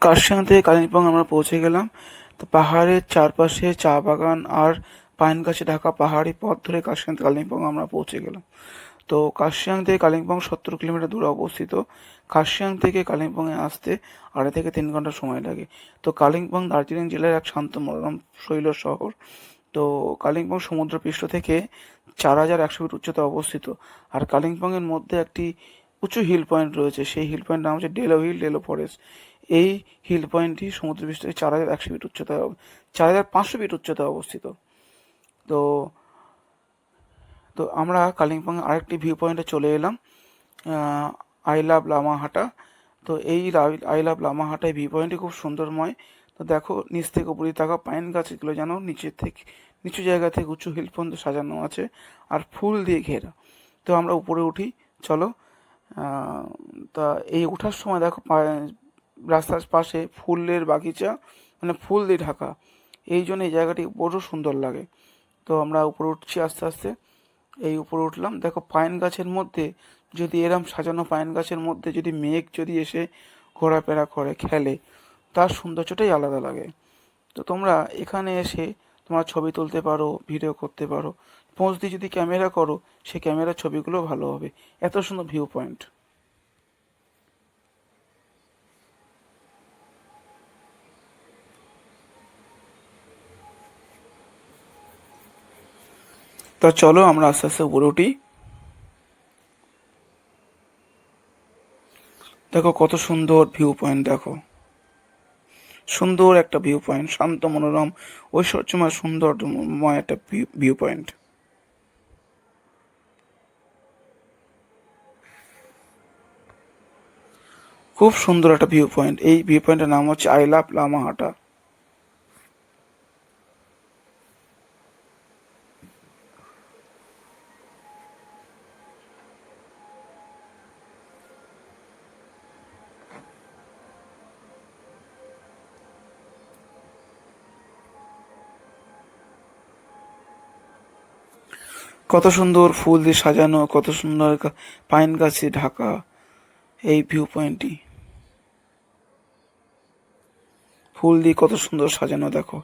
কার্শিয়াং থেকে কালিম্পং আমরা পৌঁছে গেলাম। তো পাহাড়ের চারপাশে চা বাগান আর পাইন গাছে ঢাকা পাহাড়ি পথ ধরে কার্শিয়াং থেকে কালিম্পং আমরা পৌঁছে গেলাম। তো কার্শিয়াং থেকে কালিম্পং 70 কিলোমিটার দূরে অবস্থিত। কার্শিয়াং থেকে কালিম্পংয়ে আসতে 2.5 থেকে 3 ঘন্টা সময় লাগে। তো কালিম্পং দার্জিলিং জেলার এক শান্ত মনোরম শৈল শহর। তো কালিম্পং সমুদ্রপৃষ্ঠ থেকে 4100 ফিট উচ্চতায় অবস্থিত। আর কালিম্পংয়ের মধ্যে একটি উঁচু হিল পয়েন্ট রয়েছে, সেই হিল পয়েন্ট নাম হচ্ছে ডেলো হিল, ডেলো ফরেস্ট। এই হিল পয়েন্টটি সমুদ্রপৃষ্ঠ থেকে 4100 ফিট উচ্চতায় 4500 ফিট উচ্চতায় অবস্থিত। তো তো আমরা কালিম্পং আরেকটি ভিউ পয়েন্টে চলে এলাম, আই লাভ লামাহাটা। তো এই আই লাভ লামাহাটা ভিউ পয়েন্টটি খুব সুন্দরময়। তো দেখো, নিচ থেকে উপরে থাকা পাইন গাছগুলো যেন নিচু জায়গা থেকে উঁচু হিল পর্যন্ত সাজানো আছে আর ফুল দিয়ে ঘেরা। তো আমরা উপরে উঠি, চলো। তা এই ওঠার সময় দেখো রাস্তার পাশে ফুলের বাগিচা, মানে ফুল দিয়ে ঢাকা। এই জন্য এই জায়গাটি বড় সুন্দর লাগে। তো আমরা উপরে উঠছি আস্তে আস্তে। এই উপরে উঠলাম, দেখো পাইন গাছের মধ্যে যদি এরম সাজানো পাইন গাছের মধ্যে যদি মেঘ যদি এসে ঘোরাফেরা করে খেলে, তার সৌন্দর্যটাই আলাদা লাগে। তো তোমরা এখানে এসে তোমরা ছবি তুলতে পারো, ভিডিও করতে পারো। পোজ দিয়ে যদি ক্যামেরা করো, সেই ক্যামেরার ছবিগুলো ভালো হবে। এত সুন্দর ভিউ পয়েন্ট। তা চলো আমরা আস্তে আস্তে উপরে উঠি। দেখো কত সুন্দর ভিউ পয়েন্ট, দেখো সুন্দর একটা ভিউ পয়েন্ট, শান্ত মনোরম ঐশ্বর্যময় সুন্দরময় একটা ভিউ পয়েন্ট। খুব সুন্দর একটা ভিউ পয়েন্ট। এই ভিউ পয়েন্টের নাম হচ্ছে আই লাভ লামাহাটা। কত সুন্দর ফুল দিয়ে সাজানো, কত সুন্দর পাইন গাছে ঢাকা এই ভিউ পয়েন্টটি। ফুল দিয়ে কত সুন্দর সাজানো, দেখো।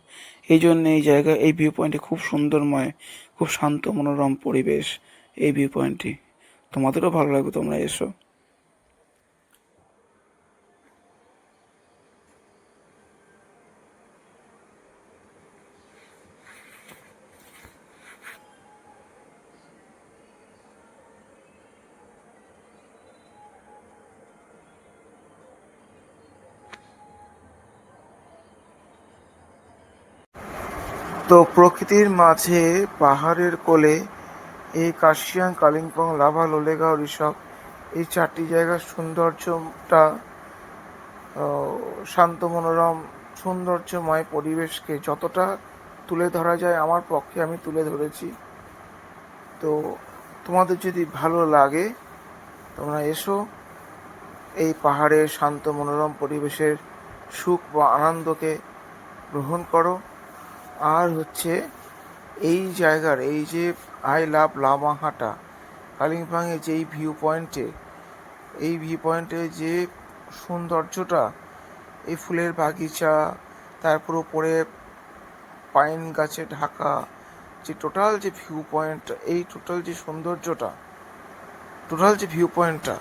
এই জন্য এই জায়গা, এই ভিউ পয়েন্টটি খুব সুন্দরময়, খুব শান্ত মনোরম পরিবেশ এই ভিউ পয়েন্টটি। তোমাদেরও ভালো লাগবে, তোমরা এসো। তো প্রকৃতির মাঝে পাহাড়ের কোলে এই কার্শিয়াং, কালিম্পং, লাভা, লোলেগাঁও, ঋষভ, এই 4টি জায়গার সৌন্দর্যটা, শান্ত মনোরম সৌন্দর্যময় পরিবেশকে যতটা তুলে ধরা যায় আমার পক্ষে আমি তুলে ধরেছি। তো তোমাদের যদি ভালো লাগে, তোমরা এসো, এই পাহাড়ের শান্ত মনোরম পরিবেশের সুখ বা আনন্দকে গ্রহণ করো। আর হচ্ছে এই জায়গার এই যে আই লাভ লামাহাটা কালিম্পংয়ের যে এই ভিউ পয়েন্টে যে সৌন্দর্যটা, এই ফুলের বাগিচা, তারপর উপরে পাইন গাছে ঢাকা যে টোটাল যে ভিউ পয়েন্ট, এই টোটাল যে সৌন্দর্যটা, টোটাল যে ভিউ পয়েন্টটা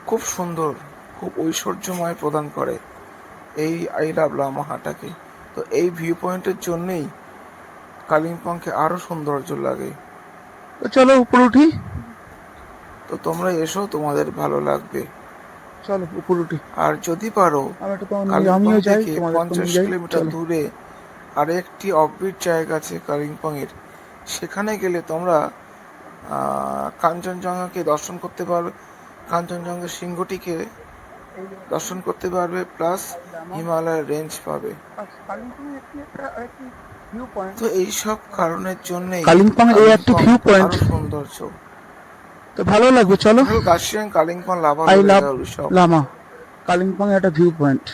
খুব সুন্দর, খুব ঐশ্বর্যময় প্রদান করে এই আই লাভ লামাহাটাকে। তো এই ভিউ পয়েন্টের জন্যেই কালিম্পংকে আরও সৌন্দর্য লাগে। তো চলো উপরে উঠি। তো তোমরা এসো, তোমাদের ভালো লাগবে। চলো উপরে উঠি। আর যদি পারো, কালিম্পং আমিও যাই, থেকে তোমাদেরকে নিয়ে 50 যাই, কিলোমিটার চলো। দূরে আরেকটি অফবিট জায়গা আছে কালিম্পংয়ের। সেখানে গেলে তোমরা কাঞ্চনজঙ্ঘাকে দর্শন করতে পারবে, কাঞ্চনজঙ্ঘা শৃঙ্গটিকে দর্শন করতে পারবে, প্লাস হিমালয়ের রেঞ্জ পাবে। তো এইসব কারণের জন্যেই কালিম্পং এই একটি কালিম্পং ভিউ পয়েন্ট, আরো সৌন্দর্য। তো ভালো লাগবে, চলো। Kurseong, Kalimpong, lava, I love Lolegaon, Rishabh. Lama, Kalimpong একটা ভিউ পয়েন্ট।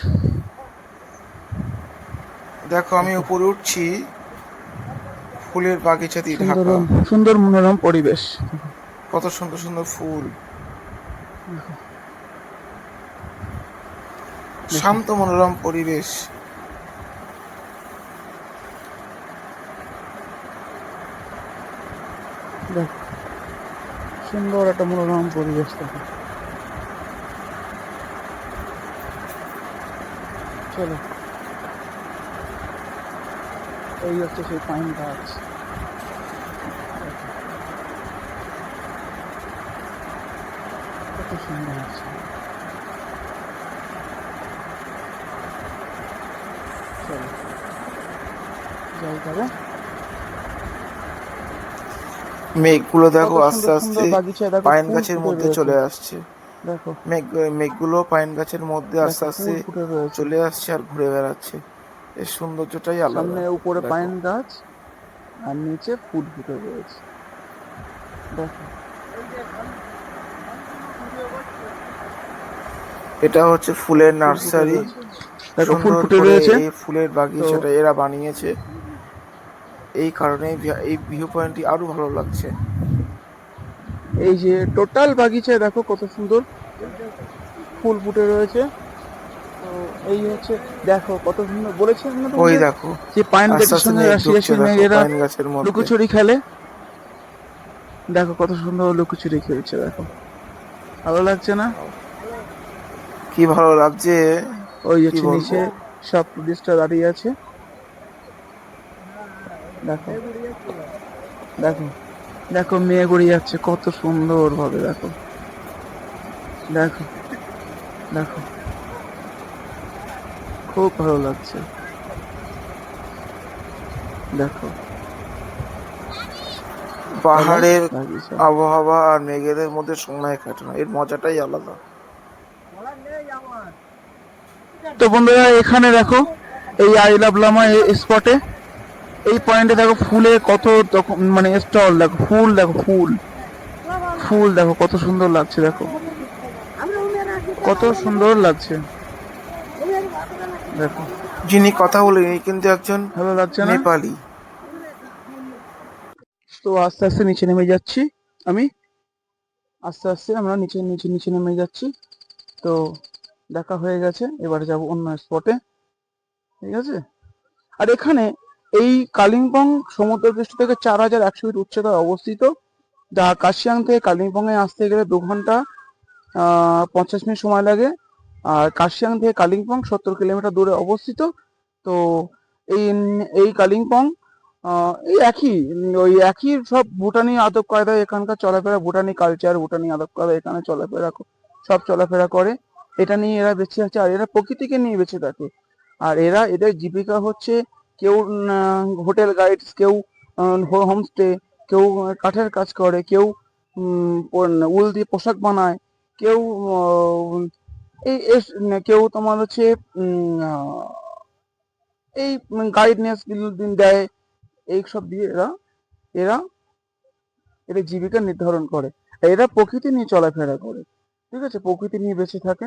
দেখো আমি উপরে উঠছি, ফুলের বাগিচা দিয়ে সুন্দর ঢাকা, সুন্দর মনোরম পরিবেশ। কত সুন্দর সুন্দর ফুল। শান্ত মনোরম পরিবেশ। দেখো সুন্দর একটা মনোরম পরিবেশ দেখো। চলো, এই হচ্ছে সেই পাইন গাছ। কত সুন্দর আছে। চলো যাই তবে। মেঘগুলো দেখো কত আস্তে সুন্দর আস্তে সুন্দর বাগিচায় দেখো পাইন ফুল গাছের ফুটে মধ্যে রয়েছে। চলে আসছে। দেখো মেঘগুলো পাইন গাছের মধ্যে আস্তে দেখো আস্তে ফুল ফুটে রয়েছে। চলে আসছে আর ঘুরে বেড়াচ্ছে। এর সৌন্দর্যটাই আলাদা। সামনে উপরে দেখো, পাইন গাছ আর নিচে ফুল ফুটে রয়েছে। দেখো এটা হচ্ছে ফুলের ফুল ফুটে নার্সারি। রয়েছে। দেখো ফুল সুন্দর ফুটে করে রয়েছে। এই ফুলের তো বাগিচাটা এরা বানিয়েছে। এই কারণে এই ভিউ পয়েন্টটি আরো ভালো লাগছে। এই যে টোটাল বাগিচায় দেখো কত সুন্দর ফুল ফুটে রয়েছে। তো এই হচ্ছে, দেখো কত সুন্দর বলেছিলাম না ওই তোমাদের, দেখো যে পাইন আস্তে গাছের আস্তে সঙ্গে মেঘ রাশি ঢুকছে, রাশি দেখো মেঘেরা পাইন গাছের মধ্যে। লুকোচুরি খেলে। দেখো কত সুন্দর লুকোচুরি খেলছে দেখো। ভালো লাগছে না? কি ভালো লাগছে, ওই কি হচ্ছে বলবো। নিচে সব টুরিস্টরা দাঁড়িয়ে আছে। দেখো দেখো দেখো মেয়ে গড়িয়ে যাচ্ছে কত সুন্দর ভাবে। দেখো দেখো দেখো খুব ভালো লাগছে। দেখো চলো পাহাড়ের বাগিচা। আবহাওয়া আর মেঘেদের মধ্যে সময় কাটানো এর মজাটাই আলাদা। তো বন্ধুরা এখানে দেখো এই আই লাভ লামা স্পটে, এই পয়েন্টে দেখো ফুলের কত মানে স্টল। দেখো ফুল, দেখো ফুল ফুল দেখো কত সুন্দর লাগছে। দেখো কত সুন্দর লাগছে। দেখো যিনি কথা বলেন ইনি কিন্তু একজন ভালো লাগছে না? নেপালি। তো আস্তে আস্তে নিচে নেমে যাচ্ছি আমি। আস্তে আস্তে আমরা নিচে নিচে নিচে নেমে যাচ্ছি। তো দেখা হয়ে গেছে, এবারে যাব অন্য স্পটে। ঠিক আছে। আর এখানে এই কালিম্পং সমুদ্রপৃষ্ঠ থেকে 4100 ফিট উচ্চতায় অবস্থিত, যা কার্শিয়াং থেকে কালিম্পং এ আসতে গেলে 2 ঘন্টা 50 মিনিট সময় লাগে। আর কার্শিয়াং থেকে কালিম্পং 70 কিলোমিটার দূরে অবস্থিত। তো এই এই কালিম্পং এই একই, ওই একই সব ভুটানি আদব কায়দা এখানকার চলাফেরা, ভুটানি কালচার, ভুটানি আদব কায়দা এখানে চলাফেরা সব চলাফেরা করে। এটা নিয়ে এরা বেঁচে আছে, আর এরা প্রকৃতিকে নিয়ে বেঁচে থাকে। আর এরা এদের জীবিকা হচ্ছে কেউ হোটেল গাইডস, কেউ হোমস্টে, কেউ কাঠের কাজ করে, কেউ উল দিয়ে পোশাক বানায়, কেউ এই কেউ তোমার হচ্ছে এই গাইডনেস দেয়। এই সব দিয়ে এরা এরা এদের জীবিকা নির্ধারণ করে। এরা প্রকৃতি নিয়ে চলাফেরা করে। ঠিক আছে, প্রকৃতি নিয়ে বেঁচে থাকে।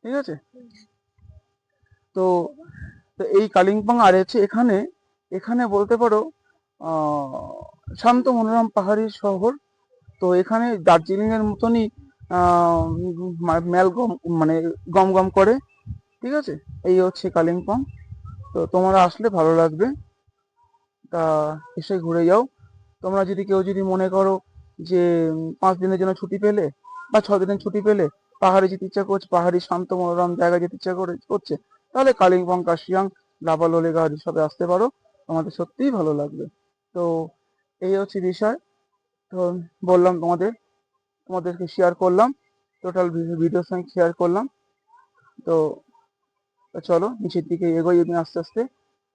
ঠিক আছে। তো তো এই কালিম্পং আর হচ্ছে এখানে, এখানে বলতে পারো আহ শান্ত মনোরম পাহাড়ি শহর। তো এখানে দার্জিলিং এর মতনই আহ মেল গম মানে গম গম করে। ঠিক আছে। এই হচ্ছে কালিম্পং। তো তোমরা আসলে ভালো লাগবে। তা এসে ঘুরে যাও। তোমরা যদি কেউ যদি মনে করো যে 5 দিনের জন্য ছুটি পেলে বা 6 দিনের ছুটি পেলে পাহাড়ে যেতে ইচ্ছা করছে, পাহাড়ি শান্ত মনোরম জায়গায় যেতে ইচ্ছা করছে, তাহলে কালিম্পং, কার্শিয়াং, লাভা লোলেগা সবে আসতে পারো। তোমাদের সত্যিই ভালো লাগবে। তো এই হচ্ছে বিষয়। তো বললাম তোমাদেরকে শেয়ার করলাম, টোটাল ভিডিওর সঙ্গে শেয়ার করলাম। তো চলো নিচের দিকে এগোই আমি আস্তে আস্তে।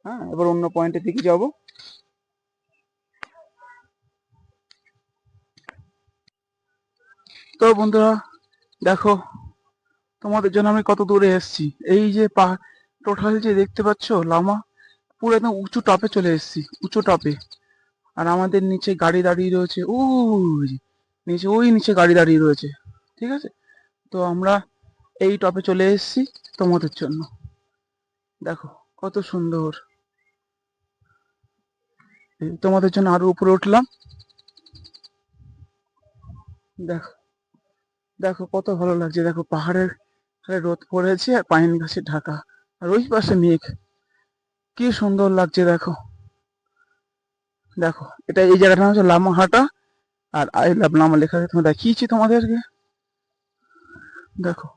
হ্যাঁ, এবার অন্য পয়েন্টের দিকে যাব। তো বন্ধুরা দেখো, তোমাদের জন্য আমি কত দূরে এসেছি। এই যে টোটাল যে দেখতে পাচ্ছ লামা, পুরো একদম উঁচু টপে চলে এসেছি, উঁচু টপে। আর আমাদের নিচে গাড়ি দাঁড়িয়ে রয়েছে, ওই যে নিচে, ওই নিচে গাড়ি দাঁড়িয়ে রয়েছে। ঠিক আছে। তো আমরা এই টপে চলে এসেছি তোমাদের জন্য। দেখো কত সুন্দর। তোমাদের জন্য আরো উপরে উঠলাম। দেখো দেখো কত ভালো লাগছে। দেখো পাহাড়ের আরে রোদ পড়েছে আর পাইন গাছে ঢাকা, আর ওই পাশে মেঘ, কি সুন্দর লাগছে দেখো। দেখো এটা, এই জায়গাটা হচ্ছে লামাহাটা, আর আই লাভ লামা লেখা আছে, তুমি দেখিয়েছি তোমাদেরকে। দেখো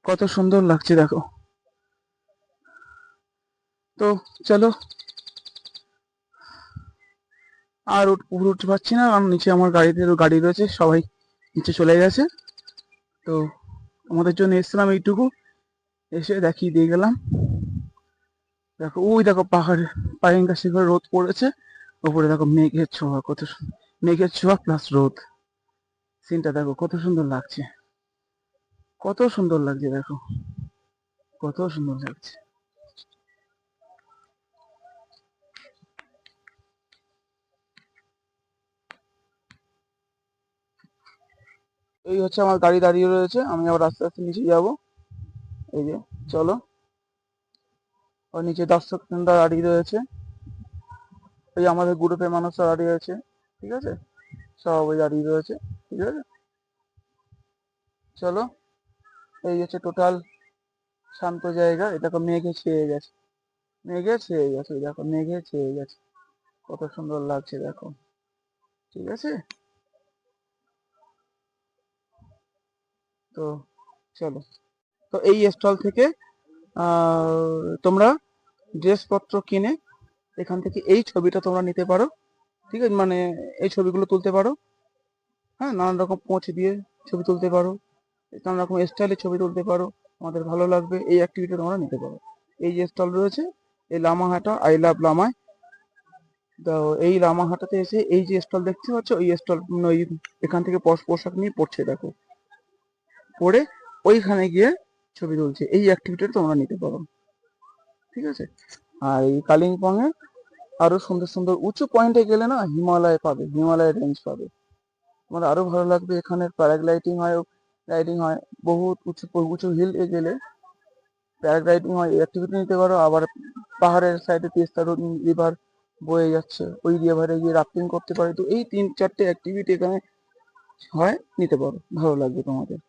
কত সুন্দর লাগছে দেখো। তো চলো, আর উপরে উঠতে পারছি না, কারণ নিচে আমার গাড়ি রয়েছে, সবাই নিচে চলে গেছে। তো আমাদের জন্য এসেছিলাম এইটুকু, এসে দেখিয়ে দিয়ে গেলাম। দেখো ওই দেখো পাহাড়ে পাইন গাছে করে রোদ পড়েছে, উপরে দেখো মেঘের ছোঁয়া, কত মেঘের ছোঁয়া প্লাস রোদ, সিনটা দেখো কত সুন্দর লাগছে, কত সুন্দর লাগছে দেখো, কত সুন্দর লাগছে। এই হচ্ছে আমার গাড়ি দাঁড়িয়ে রয়েছে, আমি আবার আস্তে আস্তে নিচে যাবো। এই যে, চলো। ওর নিচে দর্শকরা দাঁড়িয়ে রয়েছে, ওই আমাদের গ্রুপের মানুষরা দাঁড়িয়ে আছে, ঠিক আছে, সবাই দাঁড়িয়ে রয়েছে, ঠিক আছে। চলো, এই হচ্ছে টোটাল শান্ত জায়গা, এটা তো মেঘে ছেয়ে গেছে, মেঘে ছেয়ে গেছে, ওই দেখো মেঘে ছেয়ে গেছে, কত সুন্দর লাগছে দেখো, ঠিক আছে। তো চলো, তো এই স্টল থেকে তোমরা ড্রেসপত্র কিনে এখান থেকে এই ছবিটা তোমরা নিতে পারো, ঠিক আছে, মানে এই ছবিগুলো তুলতে পারো। হ্যাঁ, নানান রকম পোঁচ দিয়ে ছবি তুলতে পারো, নানান রকম স্টাইলে ছবি তুলতে পারো, আমাদের ভালো লাগবে, এই অ্যাক্টিভিটি তোমরা নিতে পারো। এই যে স্টল রয়েছে, এই লামাহাটা আই লাভ লামায়। তো এই লামাহাটাতে এসে এই যে স্টল দেখতে পাচ্ছ, ওই স্টল, ওই এখান থেকে পোশাক নিয়ে পড়ছে দেখো, পরে ওইখানে গিয়ে ছবি তুলছে, এই অ্যাক্টিভিটি তোমরা নিতে পারো, ঠিক আছে। আর এই কালিম্পং এ আরো সুন্দর সুন্দর উঁচু পয়েন্টে গেলে না হিমালয় পাবে, হিমালয় রেঞ্জ পাবে, তোমার আরো ভালো লাগবে। এখানে প্যারাগ্লাইডিং হয়, রাইডিং হয়, বহুত উঁচু উঁচু হিল এ গেলে প্যারাগ্লাইডিং হয়, অ্যাক্টিভিটি নিতে পারো। আবার পাহাড়ের সাইডে তিস্তা রিভার বয়ে যাচ্ছে, ওই রিভারে গিয়ে রাফটিং করতে পারে। তো এই 3-4টে অ্যাক্টিভিটি এখানে হয়, নিতে পারো, ভালো লাগবে তোমাদের।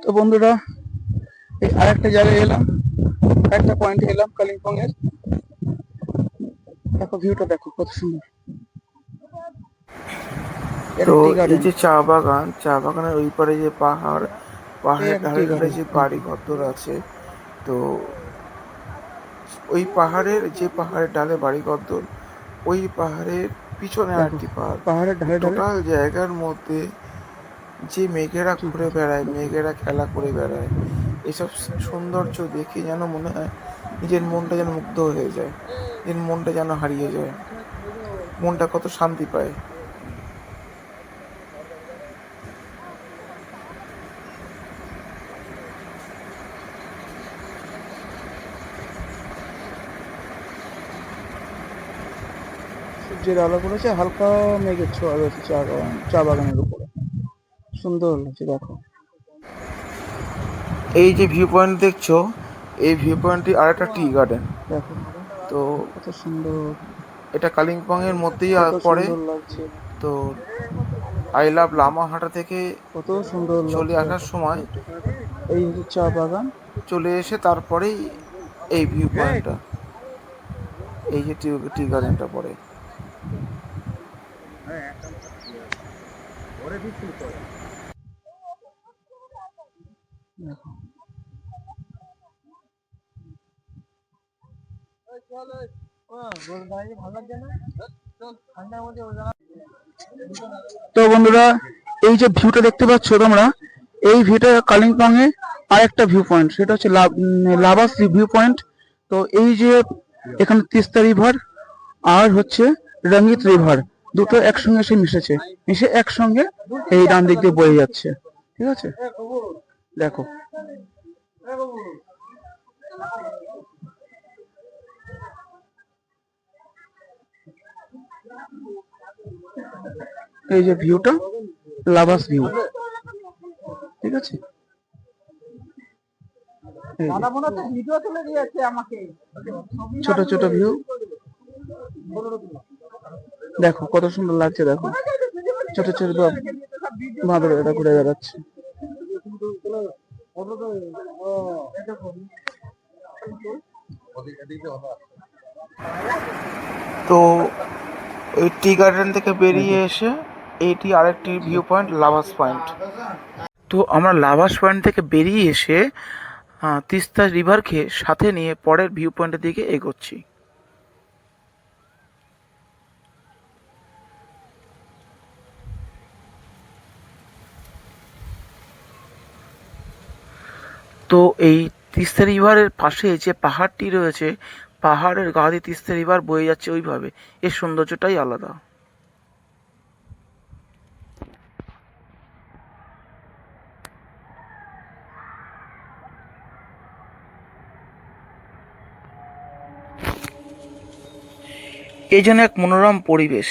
তো বন্ধুরা, এই আরেকটা জায়গায় এলাম, আরেকটা পয়েন্টে এলাম কালিম্পং এর, দেখো ভিউটা দেখো কত সুন্দর, তো এটা টি এই গার্ডেন, যে চা বাগান, চা বাগানের ওই পারে যে পাহাড়, এই পাহাড়ের একটা টি ধারে ধারে গার্ডেন। যে বাড়ি ঘরদোর আছে, তো ওই পাহাড়ের, যে পাহাড়ের ডালে বাড়ি ঘরদোর, ওই পাহাড়ের পিছনে দেখো আরেকটি পাহাড়। পাহাড়ের এই ঢালে ঢালে, টোটাল জায়গার মধ্যে যে মেঘেরা ঠিক ঘুরে আছে বেড়ায়, দেখো, মেঘেরা খেলা করে বেড়ায়, এসব সৌন্দর্য দেখে যেন মনে হয় নিজের মনটা যেন মুগ্ধ হয়ে যায়, নিজের মনটা যেন হারিয়ে যায়, মনটা কত শান্তি পায়। সূর্যের আলো পড়েছে, হালকা মেঘের ছোঁয়া রয়েছে চা বাগানের উপরে। সুন্দর লাগছে দেখো। এই যে ভিউ পয়েন্ট দেখছো, এই ভিউ পয়েন্টটি আরেকটা টি গার্ডেন। দেখো তো কত সুন্দর, এটা কালিম্পংয়ের মধ্যেই কত পড়ে। সুন্দর লাগছে, তো আই লাভ লামাহাটা থেকে কত সুন্দর চলে লাগছে আসার দেখো। সময় এই হচ্ছে চা বাগান। চলে এসে তারপরেই এই ভিউ পয়েন্টটা, এই যে টি গার্ডেনটা পড়ে। দেখো তো বন্ধুরা, এই যে ভিউটা দেখতে পাচ্ছ তোমরা, এই ভিউটা কালিম্পং এ আরেকটা ভিউ পয়েন্ট, সেটা হচ্ছে লাভাস ভিউ পয়েন্ট। তো এই যে এখানে তিস্তা রিভার আর হচ্ছে রঙ্গিত রিভার, দুটো একসঙ্গে এসে মিশেছে, মিশে একসঙ্গে এই ডান দিক দিয়ে বয়ে যাচ্ছে। ঠিক আছে, দেখো এই যে ভিউটা, লাভাস ভিউ। ঠিক আছে, এই যে ছোট ছোট ভিউ, দেখো কত সুন্দর লাগছে। দেখো ছোট ছোট বাঁদর এটা ঘুরে বেড়াচ্ছে। তো ওই টি গার্ডেন থেকে বেরিয়ে এসে এইটি আরেকটি ভিউ পয়েন্ট, লাভাস পয়েন্ট। তো আমরা লাভাস পয়েন্ট থেকে বেরিয়ে এসে তিস্তা রিভারকে সাথে নিয়ে পরের ভিউ পয়েন্টের দিকে এগোচ্ছি। তো এই তিস্তা রিভারের পাশে যে পাহাড়টি রয়েছে, পাহাড়ের গা দিয়ে তিস্তা রিভার বয়ে যাচ্ছে ওইভাবে, এর সৌন্দর্যটাই আলাদা। এই যেন এক মনোরম পরিবেশ।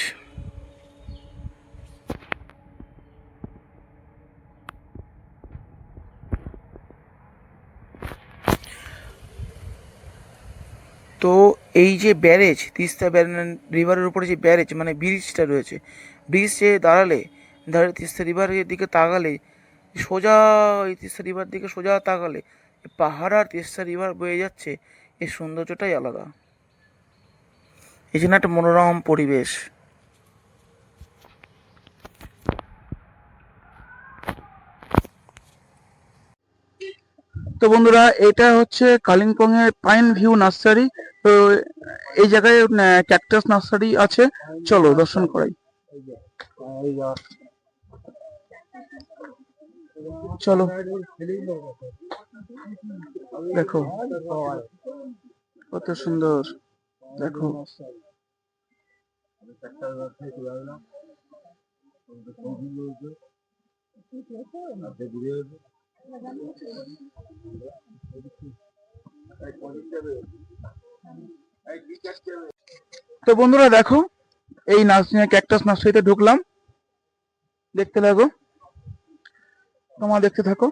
তো এই যে ব্যারেজ, তিস্তা রিভারের উপরে যে ব্যারেজ মানে ব্রিজটা রয়েছে, ব্রিজে দাঁড়ালে তিস্তা রিভারের দিকে তাকালে, সোজা এই তিস্তা রিভার দিকে সোজা তাকালে পাহাড় আর তিস্তা রিভার বয়ে যাচ্ছে, এর সৌন্দর্যটাই আলাদা। এই জন্য একটা মনোরম পরিবেশ। তো বন্ধুরা, এটা হচ্ছে কালিম্পং এর পাইন ভিউ নার্সারি। তো এই জায়গায় ক্যাকটাস নার্সারি আছে, চলো দর্শন করাই। চলো দেখো কত সুন্দর, দেখো তো বন্ধুরা দেখো, এই ক্যাকটাস নার্সারিতে ঢুকলাম, দেখতে লাগো, তোমরা দেখতে থাকো।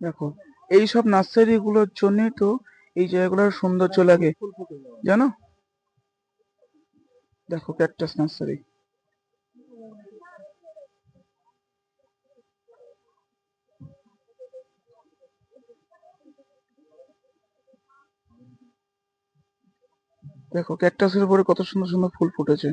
দেখো এই সব নার্সারি গুলোর জন্যই তো এই জায়গাগুলোর সৌন্দর্য লাগে, জানো। দেখো ক্যাকটাস নার্সারি, দেখো ক্যাকটাসের উপরে কত সুন্দর সুন্দর ফুল ফুটেছে।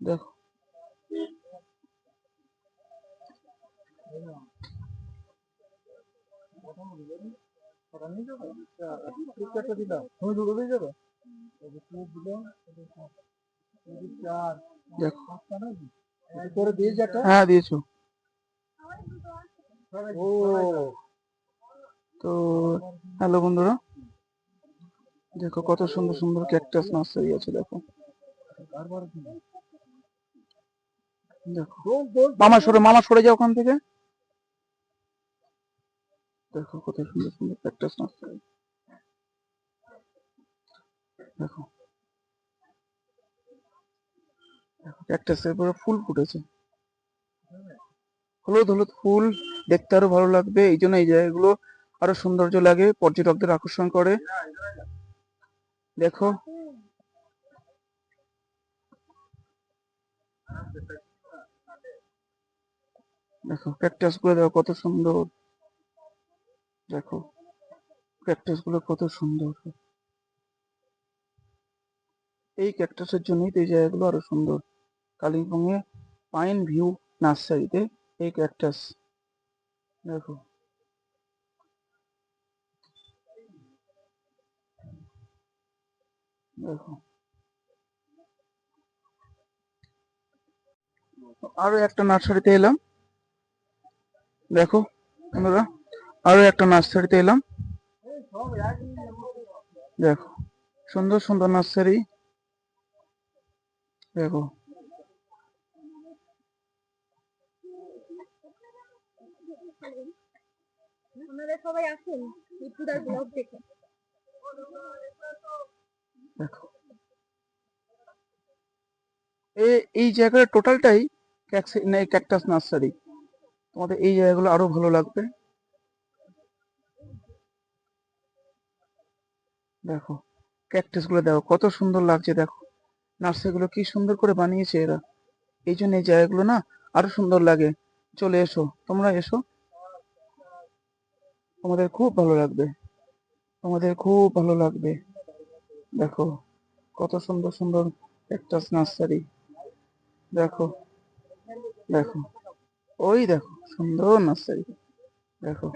দেখো ওটা নিয়ে যাবে? আচ্ছা, ফ্লিপকার্টটা দিলাম, তুমি দুটো দিয়ে যাবে? এই যে তুমি দিলে, এই যে চার, দেখো পাঁচটা নাকি? এই করে দিয়েছি একটা? হ্যাঁ দিয়েছো। ও, তো হ্যালো বন্ধুরা, দেখো কত সুন্দর সুন্দর ক্যাকটাস নার্সারি আছে। দেখো দেখো, মামা সরে যাও ওখান থেকে। দেখো কত সুন্দর সুন্দর ক্যাকটাস নার্সারি। দেখো দেখো ক্যাকটাসের পুরো ফুল ফুটেছে, হলুদ হলুদ ফুল, দেখতে আরো ভালো লাগবে। এই জন্য এই জায়গাগুলো আরো সৌন্দর্য লাগে, পর্যটকদের আকর্ষণ করে। দেখো দেখো ক্যাকটাস গুলো দেখো কত সুন্দর। দেখো ক্যাকটাস গুলো কত সুন্দর। এই ক্যাকটাসের জন্যই তো এই জায়গাগুলো আরো সুন্দর। কালিম্পং এ পাইন ভিউ নার্সারিতে এই ক্যাকটাস দেখো। দেখো আরো একটা নার্সারিতে এলাম। দেখো বন্ধুরা, আরো একটা নার্সারিতে এলাম। দেখো সুন্দর সুন্দর নার্সারি। দেখো আপনারা সবাই আসেন ইপুদার ব্লগ দেখে। দেখো এই জায়গার টোটালটাই ক্যাকটাস নার্সারি। তোমাদের এই জায়গাগুলো আরো ভালো লাগবে। দেখো ক্যাকটাস গুলো দেখো কত সুন্দর লাগছে। দেখো নার্সারি গুলো কি সুন্দর করে বানিয়েছে এরা। এই জন্য এই জায়গাগুলো না আরো সুন্দর লাগে। চলে এসো, তোমরা এসো, তোমাদের খুব ভালো লাগবে, তোমাদের খুব ভালো লাগবে। দেখো কত সুন্দর সুন্দর ক্যাকটাস নার্সারি। দেখো দেখো, ওই দেখো সুন্দর নার্সারি। দেখো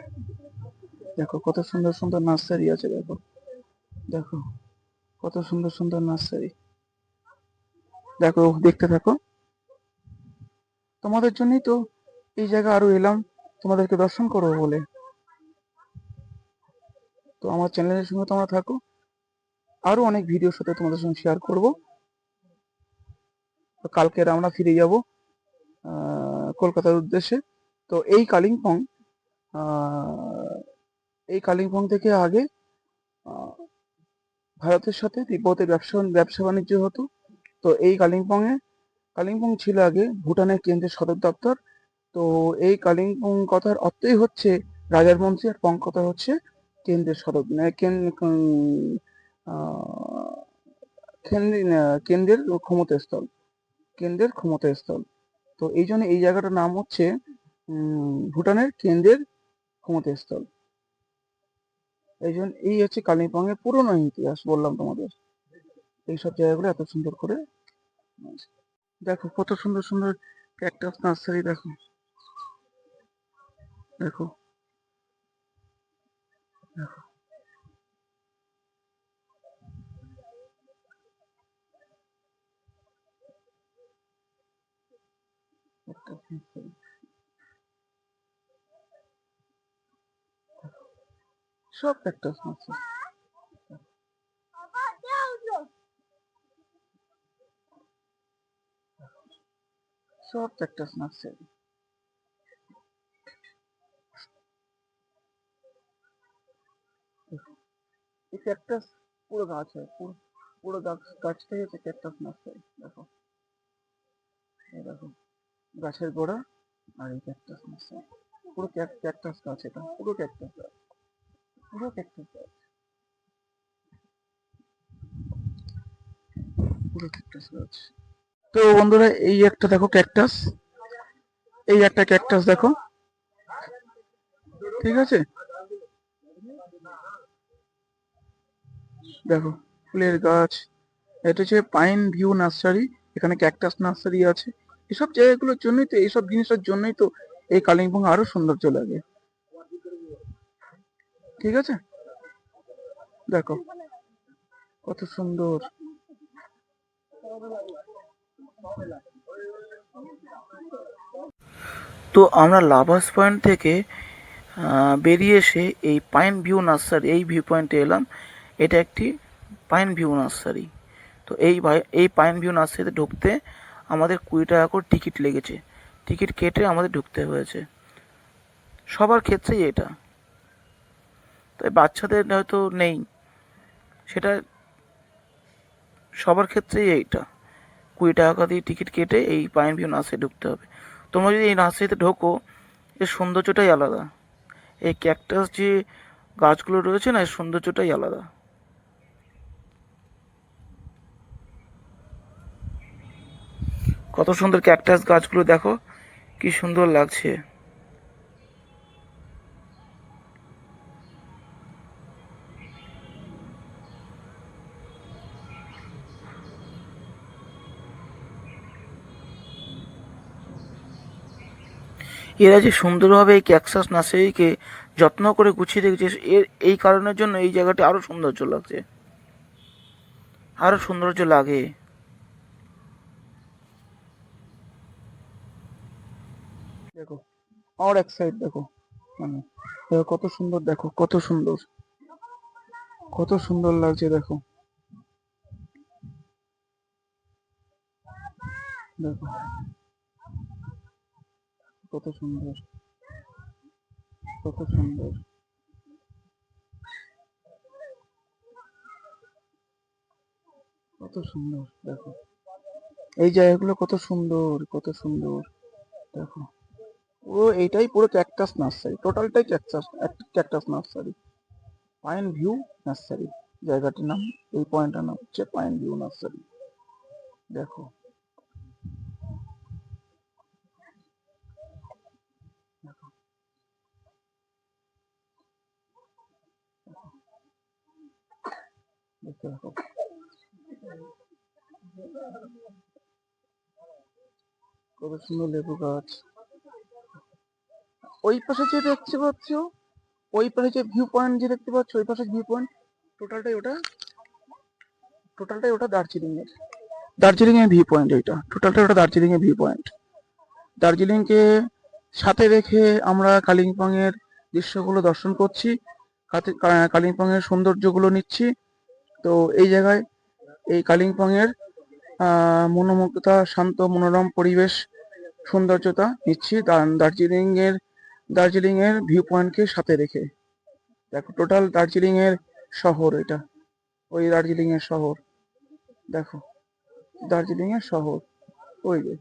দেখো কত সুন্দর সুন্দর নার্সারি আছে। দেখো দেখো কত সুন্দর সুন্দর নার্সারি। দেখো দেখতে থাকো, তোমাদের জন্যই তো এই জায়গা আরো এলাম, তোমাদেরকে দর্শন করবো বলে। তো আমার চ্যানেলের সঙ্গে তোমরা থাকো, আরো অনেক ভিডিওর সাথে তোমাদের সঙ্গে শেয়ার করব। তো কালকে আমরা ফিরে যাব কলকাতার উদ্দেশ্যে। তো আহ, এই কালিম্পং থেকে আগে আহ, ভারতের সাথে তিব্বতের ব্যবসা বাণিজ্য হতো। তো এই কালিম্পং ছিল আগে ভুটানের কেন্দ্রের সদর দপ্তর। তো এই কালিম্পং কথার অর্থই হচ্ছে রাজার মন্ত্রী, আর পং কথা হচ্ছে কেন্দ্রের সদর মানে আহ, কেন্দ্রের ক্ষমতাস্থল, কেন্দ্রের ক্ষমতাস্থল। তো এই জন্য এই জায়গাটার নাম হচ্ছে ভুটানের কেন্দ্রের ক্ষমতাস্থল। এই জন্য এই হচ্ছে কালিম্পং এর পুরনো ইতিহাস বললাম তোমাদের। এইসব জায়গাগুলো এত সুন্দর করে। দেখো কত সুন্দর সুন্দর ক্যাকটাস নার্সারি। দেখো দেখো দেখো cactus nursery। সব ক্যাকটাস নার্সারি, সব ক্যাকটাস নার্সারি। এই ক্যাকটাস পুরো গাছ হয়, পুরো পুরো গাছটাই হচ্ছে ক্যাকটাস নার্সারি। দেখো এই দেখো গাছের গোড়া, আর এই ক্যাকটাস নার্সারি। পুরো ক্যাকটাস গাছ, এটা পুরো ক্যাকটাস গাছ, পুরো ক্যাকটাস গাছ, পুরো ক্যাকটাস গাছ। তো বন্ধুরা এই একটা দেখো ক্যাকটাস, এই একটা ক্যাকটাস দেখো, ঠিক আছে। দেখো ফুলের গাছ, এটা হচ্ছে পাইন ভিউ নার্সারি। এখানে ক্যাকটাস নার্সারি আছে। এসব জায়গাগুলোর জন্যই তো, এইসব জিনিসের জন্যই তো এই কালিম্পং আরো সৌন্দর্য লাগে, ঠিক আছে। দেখো কত সুন্দর। তো আমরা লাভার্স পয়েন্ট থেকে বেরিয়ে এসে এই পাইন ভিউ নার্সারি, এই ভিউ পয়েন্টে এলাম। এটা একটি পাইন ভিউ নার্সারি। তো এই পাইন ভিউ নার্সারিতে ঢুকতে আমাদের 20 টাকা করে টিকিট লেগেছে। টিকিট কেটে আমাদের ঢুকতে হয়েছে। সবার ক্ষেত্রেই এটা, তাই বাচ্চাদের হয়তো নেই, সেটা সবার ক্ষেত্রেই এইটা 20 টাকা দিয়ে টিকিট কেটে এই পাইন ভিউ নার্সারি ঢুকতে হবে। তোমরা যদি এই নার্সারিতে ঢোকো, এর সৌন্দর্যটাই আলাদা। এই ক্যাকটাস যে গাছগুলো রয়েছে না, এর সৌন্দর্যটাই আলাদা। কত সুন্দর ক্যাকটাস গাছগুলো দেখো, কি সুন্দর লাগছে। এরা যে সুন্দরভাবে এই ক্যাকটাস নার্সারিকে যত্ন করে গুছিয়ে রেখেছে, এই কারণের জন্য এই জায়গাটি আরো সৌন্দর্য লাগছে, আরো সৌন্দর্য লাগে। দেখো আর এক সাইড দেখো, মানে দেখো কত সুন্দর, দেখো কত সুন্দর, কত সুন্দর লাগছে। দেখো দেখো কত সুন্দর, কত সুন্দর, কত সুন্দর। দেখো এই জায়গাগুলো কত সুন্দর, কত সুন্দর। দেখো এইটাই পুরো ক্যাকটাস নার্সারি, টোটালটাই cactus nursery, pine view nursery জায়গাটির নাম। এই পয়েন্টটার নাম হচ্ছে পাইন ভিউ নার্সারি। দেখো দেখতে দেখো কত সুন্দর লেবু গাছ। ওই পাশে যে দেখতে পাচ্ছ, ওই পাশে যে ভিউ পয়েন্ট যে দেখতে পাচ্ছ, ওই পাশে ভিউ পয়েন্ট, টোটালটাই ওটা, টোটালটাই ওটা দার্জিলিং এর ভিউ পয়েন্ট। এইটা টোটালটাই ওটা দার্জিলিং এর ভিউ পয়েন্ট। দার্জিলিং কে সাথে রেখে আমরা কালিম্পং এর দৃশ্যগুলো দর্শন করছি, কালিম্পং এর সৌন্দর্যগুলো নিচ্ছি। তো এই জায়গায় এই কালিম্পং এর মনোমুগ্ধতা, শান্ত মনোরম পরিবেশ, সৌন্দর্যতা নিচ্ছি দার্জিলিং এর ভিউ পয়েন্টকে সাথে রেখে। দেখো টোটাল দার্জিলিং এর শহর এটা, ওই দার্জিলিং এর শহর। দেখো দার্জিলিং এর শহর, ওই যে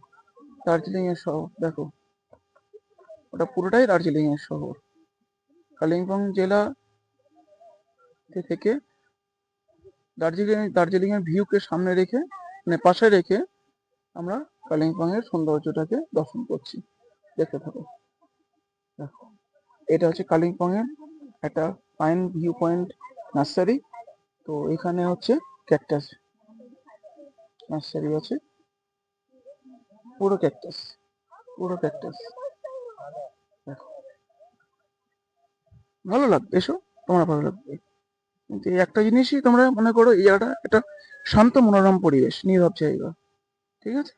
দার্জিলিং এর শহর। দেখো ওটা পুরোটাই দার্জিলিং এর শহর। কালিম্পং জেলা থেকে দার্জিলিং এর ভিউকে সামনে রেখে, মানে পাশে রেখে আমরা কালিম্পং এর সৌন্দর্যটাকে দর্শন করছি। দেখতে থাকো। দেখো এটা হচ্ছে কালিম্পং এর একটা পাইন ভিউ পয়েন্ট নার্সারি। তো এখানে হচ্ছে ক্যাকটাস নার্সারি আছে, পুরো ক্যাকটাস, পুরো ক্যাকটাস। দেখো ভালো লাগবে, এসো তোমরা, ভালো লাগবে। কিন্তু এই একটা জিনিসই তোমরা মনে করো, এই জায়গাটা একটা শান্ত মনোরম পরিবেশ, নীরব জায়গা। ঠিক আছে।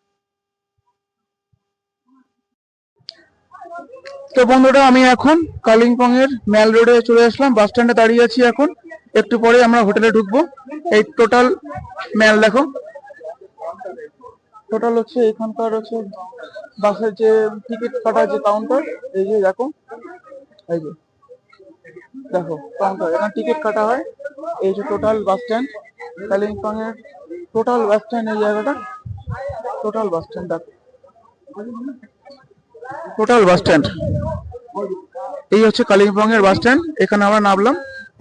তো বন্ধুরা, আমি এখন কালিম্পং এর মেল রোডে চলে আসলাম, বাস স্ট্যান্ডে দাঁড়িয়ে আছি এখন। একটু পরে আমরা হোটেলে ঢুকবো। এই টোটাল মেল দেখো, টোটাল হচ্ছে এখানকার হচ্ছে বাসের যে টিকিট কাটার যে কাউন্টার, এই যে দেখো, এই যে দেখো কাউন্টার, এখানে টিকিট কাটা হয়। এই যে টোটাল বাস স্ট্যান্ড, কালিম্পং এর টোটাল বাস স্ট্যান্ড, এই জায়গাটা টোটাল বাস স্ট্যান্ড। দেখো টোটাল বাস স্ট্যান্ড, এই হচ্ছে কালিম্পং এর বাস স্ট্যান্ড। এখানে আমরা নামলাম,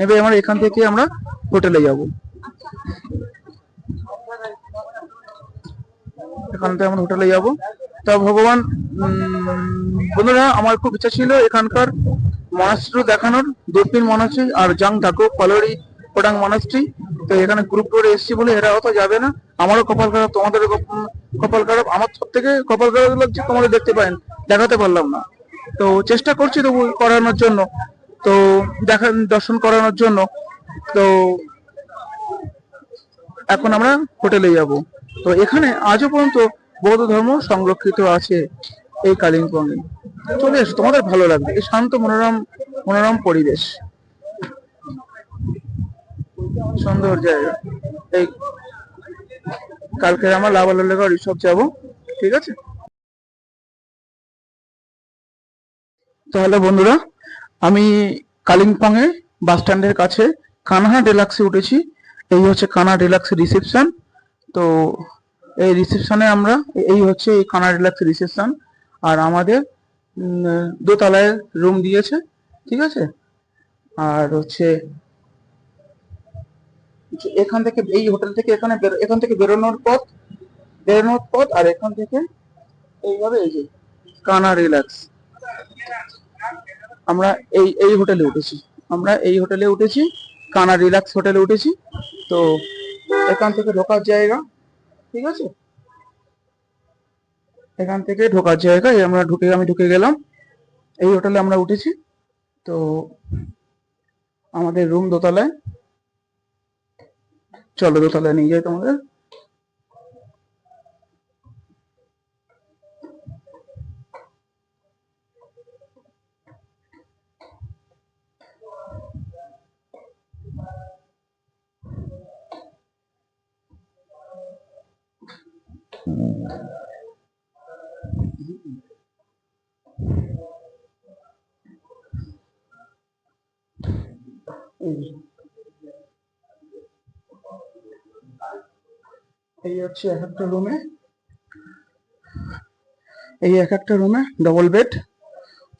এবার আমরা এখান থেকে আমরা হোটেলে যাব। এখান থেকে আমরা হোটেলে যাব। তা ভগবান, বন্ধুরা, আমার খুব ইচ্ছা ছিল এখানকার মনাস্ট্রি দেখানোর, দূরবীন মনাস্ট্রি আর জাং ধাকো পালোরি কোডাং মনাস্ট্রি। তো এখানে গ্রুপ করে এসেছি বলে এরা অত যাবে না। আমারও কপাল খারাপ, তোমাদেরও কপাল খারাপ। আমার সব থেকে কপাল খারাপ লাগছে তোমাদের দেখতে পারেন, দেখাতে পারলাম না। তো চেষ্টা করছি তবু করানোর জন্য, তো দর্শন করানোর জন্য। তো এখন আমরা হোটেলে যাব। তো এখানে আজও পর্যন্ত বৌদ্ধ ধর্ম সংরক্ষিত আছে এই কালিম্পং এ। চলে এসো, তোমাদের ভালো লাগবে এই শান্ত মনোরম মনোরম পরিবেশ, সুন্দর জায়গা। এই কালকে আমরা লাভালুলেগা রিসর্ট যাব, ঠিক আছে? তাহলে বন্ধুরা, আমি কালিম্পং এ বাস স্ট্যান্ডের কাছে কানহা ডিলাক্সে উঠেছি। এই হচ্ছে কানহা ডিলাক্স রিসেপশন। তো এই রিসেপশনে আমরা, এই হচ্ছে এই কানহা ডিলাক্স রিসেপশন। আর আমাদের দোতলায় রুম দিয়েছে, ঠিক আছে? আর হচ্ছে এখান থেকে, এই হোটেল থেকে এখান থেকে বেরোনোর পথ, আর এখান থেকে এইভাবে এই যে কানা রিল্যাক্স। আমরা এই হোটেলে উঠেছি, কানা রিল্যাক্স হোটেলে উঠেছি। তো এখান থেকে ঢোকার জায়গা, ঠিক আছে? এখান থেকে ঢোকার জায়গা, আমি ঢুকে গেলাম। এই হোটেলে আমরা উঠেছি। তো আমাদের রুম দোতলায়, চলো দোতলায় নিয়ে যাই তোমাদের। এই এই হচ্ছে এক একটা রুমে ডবল বেড।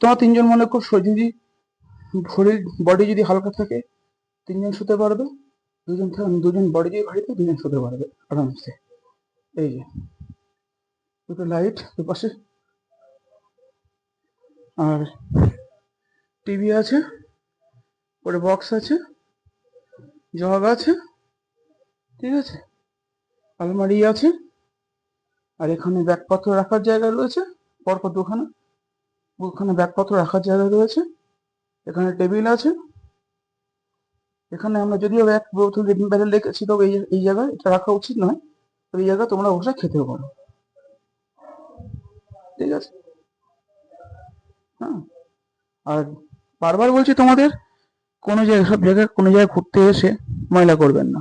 তোমার তিনজন মনে খুব যদি শরীর বডি যদি হালকা থাকে, তিনজন শুতে পারবে। দুজন বডি যদি ভারী থাকে, দুজন শুতে পারবে আরামসে। এই যে দুটো লাইট দুপাশে, আর টিভি আছে, পরে বক্স আছে, জগ আছে, ঠিক আছে? আলমারি আছে, আর এখানে ব্যাগপত্র রাখার জায়গা রয়েছে, পরপর দুখানে ব্যাগপত্র রাখার জায়গা রয়েছে। এখানে টেবিল আছে। এখানে আমরা যদিও এক বোতল ব্যারেল রেখেছি, তবে এই জায়গায় এটা রাখা উচিত নয়। এই জায়গায় তোমরা বসে খেতেও পারো, ঠিক আছে? হ্যাঁ, আর বারবার বলছি তোমাদের, কোনো জায়গায় ঘুরতে এসে ময়লা করবেন না,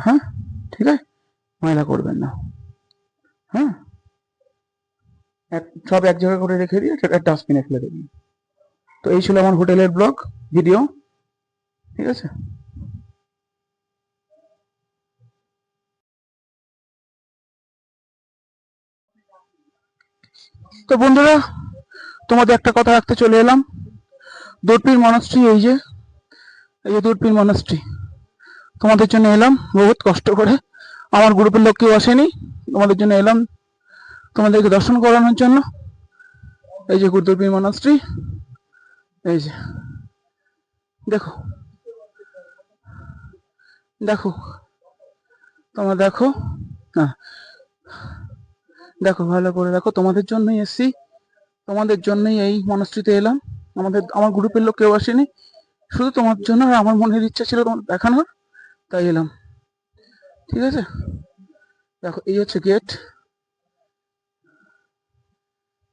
হ্যাঁ? ঠিক আছে, ময়লা করবেন না, হ্যাঁ? সব এক জায়গায় করে রেখে দিয়ে সেটা ডাস্টবিনে ফেলে দেবেন। তো এই ছিল আমার হোটেলের ব্লগ ভিডিও, ঠিক আছে? তো বন্ধুরা, তোমাদের একটা কথা রাখতে চলে এলাম। দূরবীন মনাস্ট্রি, এই যে দূরবীন মনাস্ট্রি, তোমাদের জন্য এলাম বহুত কষ্ট করে। আমার গ্রুপের লোক কেউ আসেনি, তোমাদের জন্য এলাম, তোমাদেরকে দর্শন করানোর জন্য। এই যে দূরবীন মনাস্ট্রি, এই যে দেখো, দেখো, তোমরা দেখো, হ্যাঁ দেখো, ভালো করে দেখো। তোমাদের জন্যই এসছি, তোমাদের জন্যই এই মনাস্ট্রিতে এলাম। আমার গ্রুপের লোক কেউ আসেনি, শুধু তোমার জন্য। আর আমার মনের ইচ্ছা ছিল তোমার দেখানোর, তাই এলাম, ঠিক আছে? দেখো, এই হচ্ছে গেট,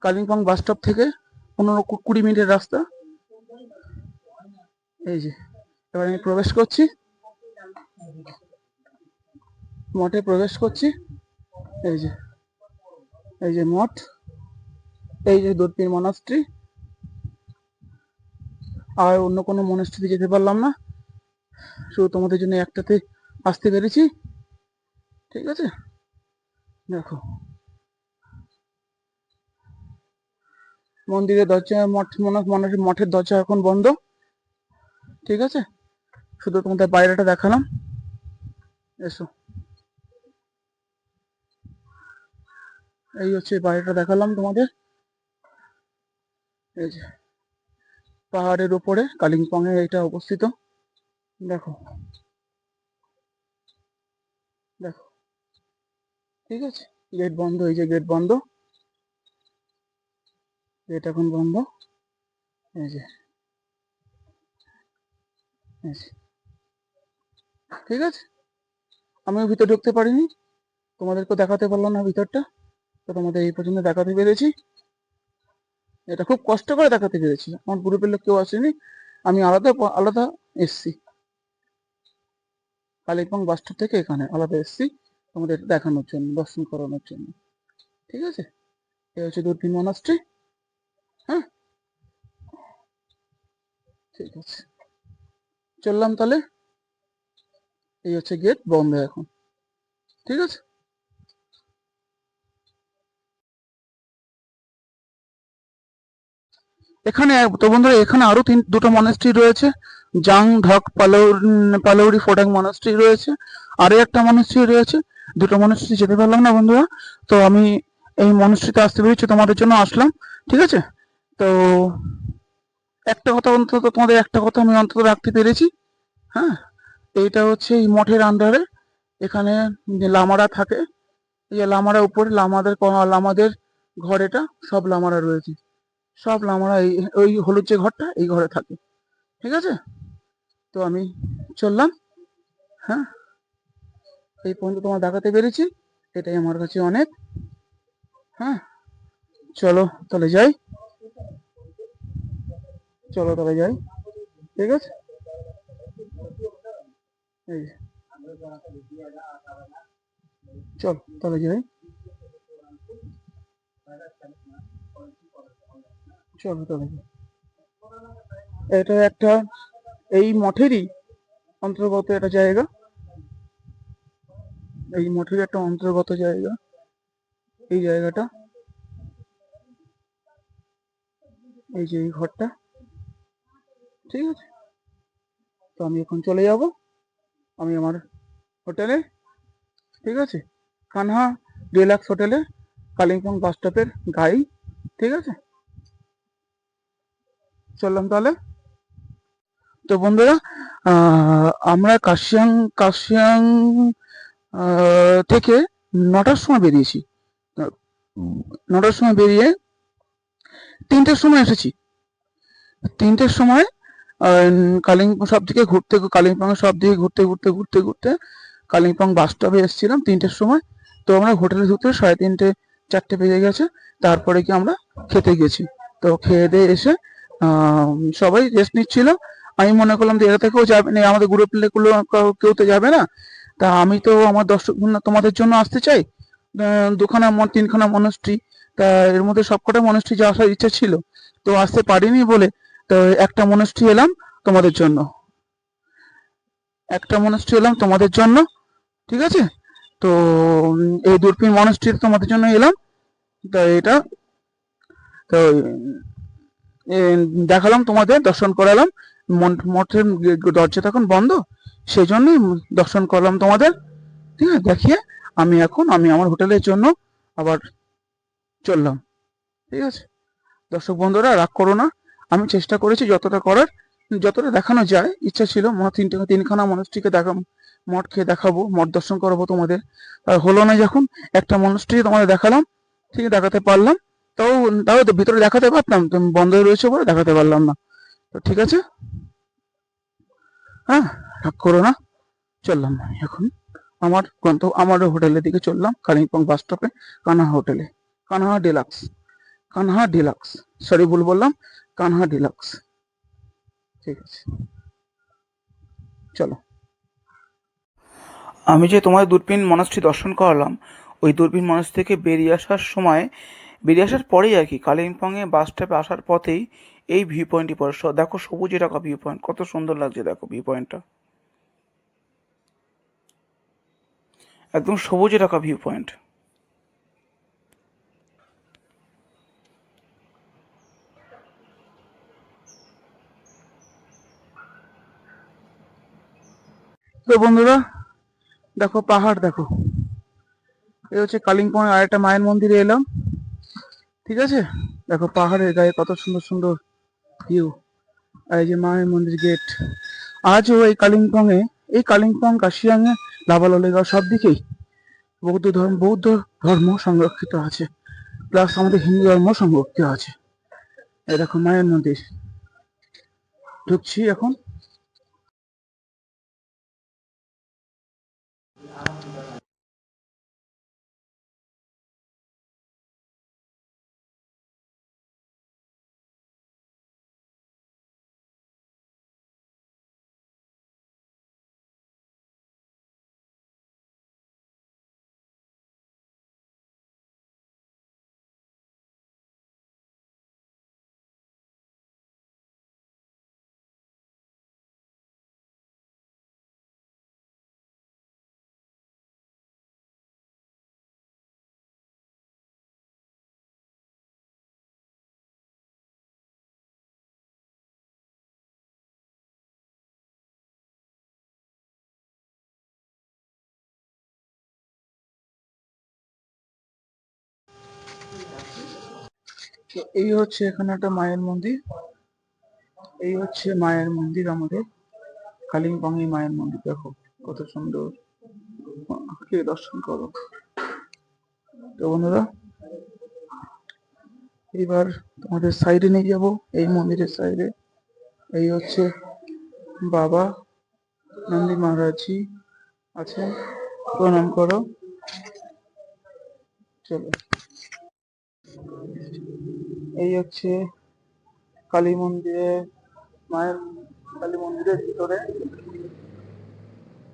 কালিম্পং বাস স্টপ থেকে 15-20 মিনিটের রাস্তা। এই যে এবার আমি প্রবেশ করছি, মঠে প্রবেশ করছি। এই যে মঠ, এই যে দূরবীন মনাস্ট্রি। আর অন্য কোনো মনাস্ট্রিতে যেতে পারলাম না, শুধু তোমাদের জন্য একটাতে আসতে পেরেছি, ঠিক আছে? দেখো, মন্দিরের দরজা, মঠের দরজা এখন বন্ধ, ঠিক আছে? শুধু তোমাদের বাইরেটা দেখালাম, এসো। এই হচ্ছে বাইরেটা দেখালাম তোমাদের। এই যে পাহাড়ের উপরে কালিম্পং এ এটা অবস্থিত। দেখো, দেখো, ঠিক আছে? গেট বন্ধ, এই যে গেট বন্ধ, গেট এখন বন্ধ। এই যে, ঠিক আছে? আমিও ভিতরে ঢুকতে পারিনি, তোমাদেরকেও দেখাতে পারলাম না ভিতরটা, তো তোমাদের এই পর্যন্ত দেখাতে পেরেছি। এটা খুব কষ্ট করে দেখাতে পেরেছি, আমার গ্রুপের লোক কেউ আসেনি, আমি আলাদা আলাদা এসছি, কালিম্পং বাস স্টপ থেকে এখানে আলাদা এসছি তোমাদের দেখানোর জন্য, দর্শন করানোর জন্য। ঠিক আছে, এই হচ্ছে দূরবীন মনাস্ট্রি। হ্যাঁ, ঠিক আছে, চললাম তাহলে। এই হচ্ছে গেট, বন্ধ এখন। ঠিক আছে, এখানে তো বন্ধুরা এখানে আরো দুটো মনাস্ট্রি রয়েছে, জাং ধক পালৌরি ফোটাং মনাস্ট্রি রয়েছে, আরো একটা মনাস্ট্রি রয়েছে। দুটো মনাস্ট্রি যেতে পারলাম না বন্ধুরা, তো আমি এই মনাস্ট্রিতে আসতে পেরেছি, তোমাদের জন্য আসলাম। ঠিক আছে, তো একটা কথা অন্তত, তোমাদের একটা কথা আমি অন্তত রাখতে পেরেছি। হ্যাঁ, এইটা হচ্ছে এই মঠের আন্ডারে, এখানে যে লামারা থাকে, এই যে লামারা উপরে লামাদের ঘর, এটা সব লামারা রয়েছে, সব লামারা এই ওই হলুদ যে ঘরটা, এই ঘরে থাকে। ঠিক আছে, তো আমি চললাম। হ্যাঁ, এই পর্যন্ত তোমার দেখাতে পেরেছি, এটাই আমার কাছে অনেক। হ্যাঁ, চলো তাহলে যাই, চলো তাহলে যাই। ঠিক আছে, এই চল তাহলে যাই, চলো তাহলে যাই। এটা একটা এই মঠেরই অন্তর্গত একটা জায়গা, এই মঠের একটা অন্তর্গত জায়গা, এই জায়গাটা, এই যে এই ঘরটা। ঠিক আছে, তো আমি এখন চলে যাব আমি আমার হোটেলে। ঠিক আছে, কানহা ডিলাক্স হোটেলে, কালিম্পং বাস স্টপের গাড়ি। ঠিক আছে, চললাম তাহলে। তো বন্ধুরা, আমরা কাশিয়াং থেকে 9টার সময় বেরিয়েছি, 9টার সময় বেরিয়ে 3টের সময় এসেছি। 3টের সময় কালিম্পং সব দিকে কালিম্পং সব দিকে ঘুরতে ঘুরতে ঘুরতে ঘুরতে কালিম্পং বাস স্টপে এসেছিলাম 3টের সময়। তো আমরা হোটেলে ঢুকতে 3:30 4টে বেজে গেছে, তারপরে কি আমরা খেতে গেছি। তো খেয়ে দিয়ে এসে সবাই রেস্ট নিচ্ছিল, আমি মনে করলাম যে এরা থেকেও যাবে না, আমাদের গ্রুপ গুলো কেউ তো যাবে না, তা আমি তো আমার দর্শক তোমাদের জন্য আসতে চাই। তিনখানা মনস্ট্রি, তা এর মধ্যে সবকটা মনস্ট্রি যে আসার ইচ্ছা ছিল, তো আসতে পারিনি বলে, তো একটা মনস্ট্রি এলাম তোমাদের জন্য, একটা মনস্ট্রি এলাম তোমাদের জন্য। ঠিক আছে, তো এই দূরবীন মনস্ট্রি তোমাদের জন্য এলাম। তো এটা, তো দেখালাম, তোমাদের দর্শন করালাম। মঠের দরজা তখন বন্ধ, সেই জন্যই দর্শন করলাম তোমাদের। ঠিক আছে, দেখিয়ে আমি আমার হোটেলের জন্য আবার চললাম। ঠিক আছে, দর্শক বন্ধুরা রাগ করো না, আমি চেষ্টা করেছি যতটা করার, যতটা দেখানো যায়। ইচ্ছা ছিল তিনখানা মনস্ট্রিকে মঠ খেয়ে দেখাবো, মঠ দর্শন করাবো তোমাদের, আর হলো না যখন, একটা মনস্ট্রি তোমাদের দেখালাম, ঠিক আছে, দেখাতে পারলাম। তাও তাও তো ভিতরে দেখাতে পারতাম, তুমি বন্ধ রয়েছে বলে দেখাতে পারলাম না। তো ঠিক আছে, হ্যাঁ, রাগ করো না, চললাম আমি এখন আমার হোটেলের দিকে চললাম, কালিম্পং বাস স্টপে, কানহা হোটেলে, Kanha deluxe, Kanha deluxe, sorry ভুল বললাম, কানহা ডিলাক্স। ঠিক আছে, চলো। আমি যে তোমাদের দূরবীন মনাস্ট্রি দর্শন করালাম, ওই দূরবীন মনাস্ট্রি থেকে বেরিয়ে আসার পরেই আর কি, কালিম্পংয়ে বাস স্টপে আসার পথেই এই ভিউ পয়েন্টটি পড়ে। দেখো সবুজ এলাকা ভিউ পয়েন্ট, কত সুন্দর লাগছে দেখো ভিউ পয়েন্টটা, একদম সবুজ এলাকা ভিউ পয়েন্ট। তো বন্ধুরা দেখো, পাহাড় দেখো, এই হচ্ছে কালিম্পং এর আরেকটা মায়ের মন্দিরে এলাম। ঠিক আছে, দেখো পাহাড়ের গায়ে কত সুন্দর সুন্দর ভিউ, আর এই যে মায়ের মন্দির গেট। আজও এই কালিম্পং কাশিয়াং এ, লাভাললেগাঁও সব দিকেই বৌদ্ধ ধর্ম সংরক্ষিত আছে, প্লাস আমাদের হিন্দু ধর্ম সংরক্ষিত আছে। এই দেখো মায়ের মন্দির, ঢুকছি এখন। তো এই হচ্ছে এখানে একটা মায়ের মন্দির, এই হচ্ছে মায়ের মন্দির আমাদের কালিম্পং এ মায়ের মন্দির। দেখো কত সুন্দর, কে দর্শন করো। তো বন্ধুরা এবার তোমাদের সাইডে নিয়ে যাব, এই মন্দিরের সাইডে। এই হচ্ছে বাবা নন্দী মহারাজজি আছেন, প্রণাম করো। চলো, এই হচ্ছে কালী মন্দিরে, মায়ের কালী মন্দিরের ভিতরে।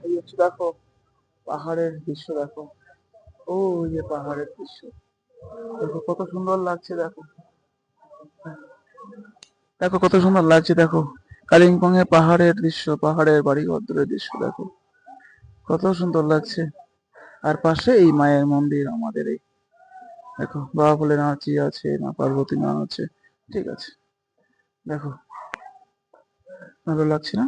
এই হচ্ছে দেখো পাহাড়ের দৃশ্য, দেখো ও এই যে পাহাড়ের দৃশ্য, দেখো কত সুন্দর লাগছে। দেখো দেখো কত সুন্দর লাগছে, দেখো কালিম্পং এ পাহাড়ের দৃশ্য, পাহাড়ের বাড়ি ঘরের দৃশ্য, দেখো কত সুন্দর লাগছে। আর পাশে এই মায়ের মন্দির আমাদের, এই দেখো বাবা ভোলেনাথজি আছে, মা পার্বতী মা আছে। ঠিক আছে, দেখো ভালো লাগছে না?